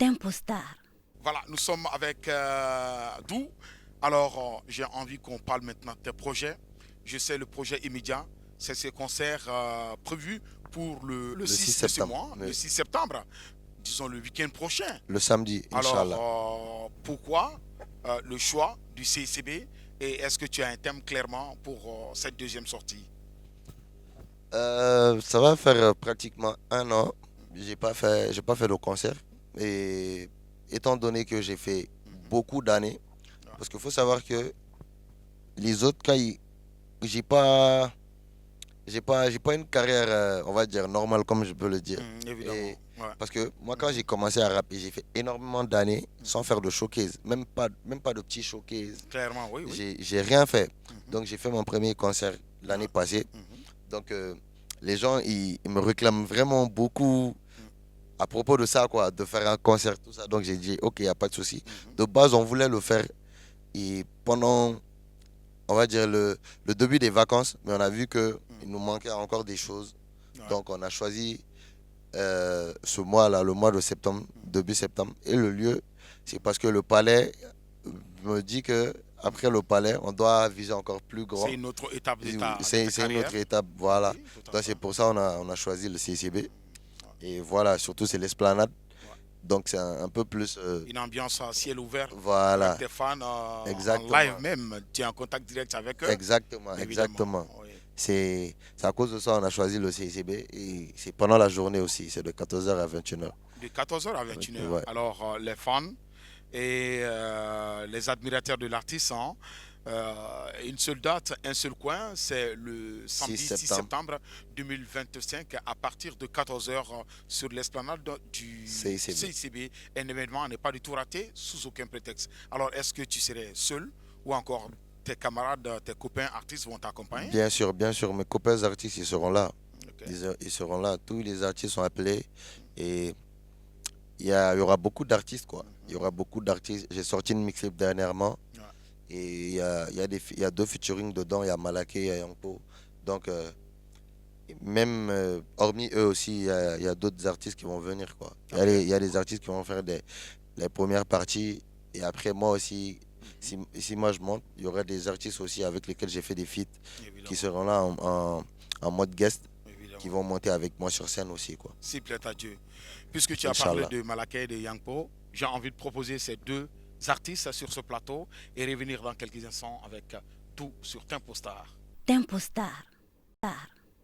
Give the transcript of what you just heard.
Tempo Star. Voilà, nous sommes avec Dou. Alors, j'ai envie qu'on parle maintenant de tes projets. Je sais le projet immédiat, c'est ce concert prévu pour le Le 6 6 de ce septembre, mois, le oui. 6 septembre, disons le week-end prochain. Le samedi, Alors, Inch'Allah. pourquoi le choix du CICB et est-ce que tu as un thème clairement pour cette deuxième sortie? Ça va faire pratiquement un an. J'ai pas fait de concert. Et étant donné que j'ai fait Mhm. beaucoup d'années, Ouais. parce qu'il faut savoir que les autres cas, j'ai pas, j'ai pas une carrière, on va dire, normale, comme je peux le dire. Évidemment. Et Ouais. parce que moi, quand Mhm. j'ai commencé à rapper, j'ai fait énormément d'années sans Mhm. faire de showcase, même pas de petits showcase. Clairement, oui, oui. J'ai rien fait. Mhm. Donc, j'ai fait mon premier concert Ouais. l'année passée. Mhm. Donc, les gens, ils me réclament vraiment beaucoup à propos de ça, quoi, de faire un concert, tout ça. Donc, j'ai dit, OK, il n'y a pas de souci. Mhm. De base, on voulait le faire et pendant, on va dire, le début des vacances, mais on a vu qu'il Mhm. nous manquait encore des choses. Ouais. Donc, on a choisi ce mois-là, le mois de septembre, Mhm. début septembre. Et le lieu, c'est parce que le palais me dit que Mhm. après le palais, on doit viser encore plus C'est grand. une autre étape de C'est ta c'est une carrière. autre étape, voilà. Oui, tout à Donc fait. c'est pour ça qu'on a choisi le CICB. Ouais, Et voilà, surtout c'est l'esplanade. ouais. Donc c'est un peu plus... Une ambiance à ciel ouvert avec voilà, tes fans en live exactement. même. Tu es en contact direct avec eux, Exactement, évidemment. exactement. Oui. C'est à cause de ça qu'on a choisi le CICB. Et c'est pendant la journée aussi, c'est de 14h à 21h. De 14h à 21h. Ouais. Alors, les fans et les admirateurs de l'artiste, hein, une seule date, un seul coin, c'est le 6 samedi 6 septembre, septembre 2025 à partir de 14h sur l'esplanade du CICB. CICB. Un événement n'est pas du tout raté sous aucun prétexte. Alors, est-ce que tu serais seul ou encore tes camarades, tes copains artistes vont t'accompagner? Bien sûr, mes copains artistes, ils seront là. Ok. Ils seront là. Tous les artistes sont appelés. Et il y aura beaucoup d'artistes, quoi. Il y aura beaucoup d'artistes. J'ai sorti une mixtape dernièrement. Ouais. Et il y a deux featuring dedans. Il y a Malaké, il y a Yangpo. Donc, même hormis eux aussi, il y a d'autres artistes qui vont venir, quoi. Ok. Il y a des artistes qui vont faire les premières parties. Et après, moi aussi, Mhm. si moi je monte, il y aura des artistes aussi avec lesquels j'ai fait des feats qui Évidemment. seront là en mode guest, qui Évidemment. vont monter avec moi sur scène aussi, quoi. S'il plaît à Dieu. Puisque tu as parlé Inch'Allah. de Malakai et de Yangpo, j'ai envie de proposer ces deux artistes sur ce plateau et revenir dans quelques instants avec tout sur Tempo Star. Tempo Star. Star.